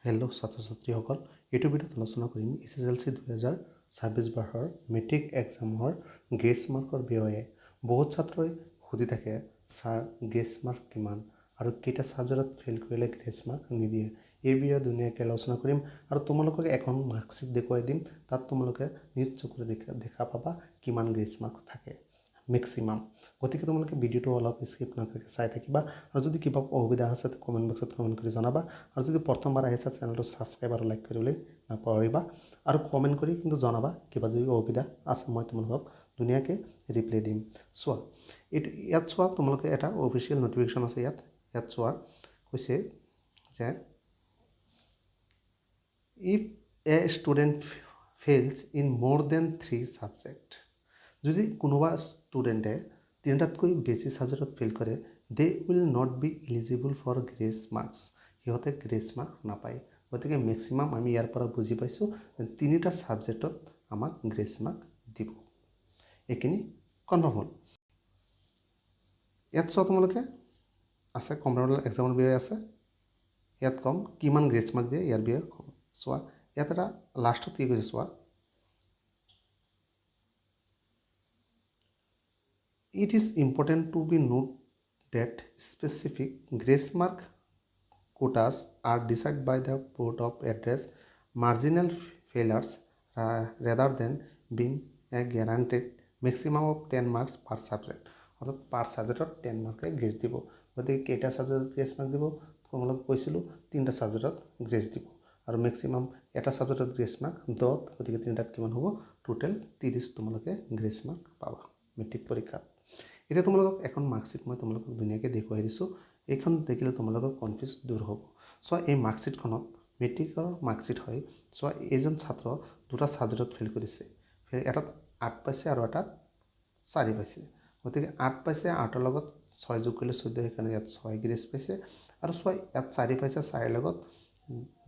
Hello' ছাত্ৰ ছাত্ৰীসকল, এইটো ভিডিঅ'ত আলোচনা কৰিম SSLC 2026 বৰ্ষৰ মেট্ৰিক এক্সামৰ গ্ৰেছ মাৰ্কৰ বিষয়ে। বহুত ছাত্ৰই সুধি থাকে, ছাৰ গ্ৰেছ মাৰ্ক কিমান আৰু কেইটা ছাবজেক্টত ফেইল কৰিলে গ্ৰেছ মাৰ্ক নিদিয়ে। এই বিষয়ে ধুনীয়াকৈ আলোচনা কৰিম আৰু তোমালোকক এখন মাৰ্কশ্বিট দেখুৱাই দিম। তাত তোমালোকে নিজ চকুৰে দেখা পাবা কিমান গ্ৰেছ মাৰ্ক থাকে মেক্সিমাম। গতিকে তোমালোকে ভিডিঅ'টো অলপ স্কিপ নকৰাকৈ চাই থাকিবা আৰু যদি কিবা অসুবিধা আছে কমেণ্ট বক্সত কমেণ্ট কৰি জনাবা আৰু যদি প্ৰথমবাৰ আহিছা চেনেলটো ছাবস্ক্ৰাইব আৰু লাইক কৰিবলৈ নাপাহৰিবা আৰু কমেণ্ট কৰি কিন্তু জনাবা কিবা যদি অসুবিধা আছে, মই তোমালোকক ধুনীয়াকৈ ৰিপ্লাই দিম। চোৱা, ইয়াত চোৱা, তোমালোকে এটা অফিচিয়েল নটিফিকেশ্যন আছে। ইয়াত চোৱা কৈছে যে if a student fails in more than 3 subject, যদি কোনোবা ষ্টুডেণ্টে 3টাতকৈ বেছি ছাবজেক্টত ফেইল কৰে, they will not be eligible for grace marks, সিহঁতে গ্ৰেছ মাৰ্ক নাপায়। গতিকে মেক্সিমাম আমি ইয়াৰ পৰা বুজি পাইছোঁ 3টা ছাবজেক্টত আমাক গ্ৰেছ মাৰ্ক দিব। এইখিনি কনফাৰ্ম হ'ল। ইয়াত চোৱা, তোমালোকে আছে কম্পাৰেবল এক্সামৰ বিষয়ে আছে। ইয়াত কম কিমান গ্ৰেছ মাৰ্ক দিয়ে ইয়াৰ বিষয়ে কম। চোৱা, ইয়াত এটা লাষ্টত কি কৈছে চোৱা, it is important to be note that specific grace mark quotas are decided by the board of address marginal failures rather than being a guaranteed maximum of 10 marks per subject। অর্থাৎ পার সাবজেক্টত 10 মার্কে গ্ৰেছ দিব। গতিকে কেইটা সাবজেক্টত grace mark দিব তোমালোক কৈছিলোঁ 3টা সাবজেক্টত grace দিব আৰু মেক্সিমাম এটা সাবজেক্টত গ্ৰেছ মাৰ্ক 10। গতিকে 3টাত কিমান হ'ব, টোটেল 30 তোমালোকে গ্ৰেছ মাৰ্ক পাবা মেট্ৰিক পৰীক্ষাত। এতিয়া তোমালোকক এখন মাৰ্কশ্বিট মই তোমালোকক ধুনীয়াকৈ দেখুৱাই দিছোঁ। এইখন দেখিলে তোমালোকৰ কনফিউজ দূৰ হ'ব। চোৱা, এই মাৰ্কশ্বিটখনত মেট্ৰিকৰ মাৰ্কশ্বিট হয়। চোৱা, এইজন ছাত্ৰ 2টা ছাবজেক্টত ফেইল কৰিছে। এটাত 8 পাইছে আৰু এটাত 4 পাইছে। গতিকে 8 পাইছে, 8ৰ লগত 6 যোগ কৰিলে 14, সেইকাৰণে ইয়াত 6 গ্ৰেছ পাইছে। আৰু চোৱা, ইয়াত 4 পাইছে, 4ৰ লগত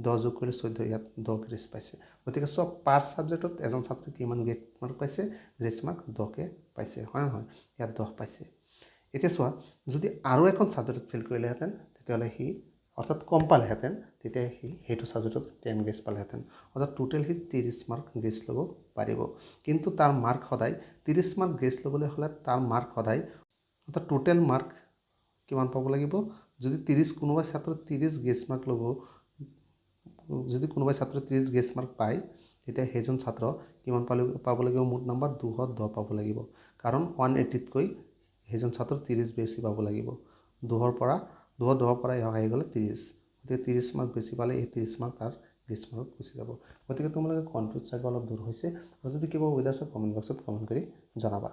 10 যোগ কৰিলে 14, ইয়াত 10 গ্ৰেছ পাইছে। গতিকে চোৱা, পাৰ ছাবজেক্টত এজন ছাত্ৰই কিমান গ্ৰেছ মাৰ্ক পাইছে, গ্ৰেছ মাৰ্ক 10কে পাইছে, হয় নহয়? ইয়াত 10 পাইছে। এতিয়া চোৱা, যদি আৰু এখন ছাবজেক্টত ফেইল কৰিলেহেঁতেন তেতিয়াহ'লে সি অৰ্থাৎ কম পালেহেঁতেন, তেতিয়া সি সেইটো ছাবজেক্টত 10 গ্ৰেছ পালেহেঁতেন। অৰ্থাৎ টোটেল সি 30 মাৰ্ক গ্ৰেছ ল'ব পাৰিব। কিন্তু তাৰ মাৰ্ক সদায় 30 মাৰ্ক গ্ৰেছ ল'বলৈ হ'লে তাৰ মাৰ্ক সদায় অৰ্থাৎ টোটেল মাৰ্ক কিমান পাব লাগিব, যদি 30 কোনোবা ছাত্ৰৰ 30 গ্ৰেছ মাৰ্ক ল'ব, যদি কোনোবাই ছাত্ৰ 30 গ্ৰেছ মাৰ্ক পায়, তেতিয়া সেইজন ছাত্ৰ কিমান পাব লাগিব, মুঠ নম্বৰ 210 পাব লাগিব। কাৰণ 180তকৈ সেইজন ছাত্ৰ 30 বেছি পাব লাগিব। 210ৰ পৰা আহি গ'লে 30। গতিকে 30 মাৰ্ক বেছি পালে এই 30 মাৰ্ক তাৰ গ্ৰেছ মাৰ্কত গুচি যাব। গতিকে তোমালোকে কনফিউজ চাগে অলপ দূৰ হৈছে। আৰু যদি কিবা অসুবিধা আছে কমেণ্ট বক্সত কমেণ্ট কৰি জনাবা।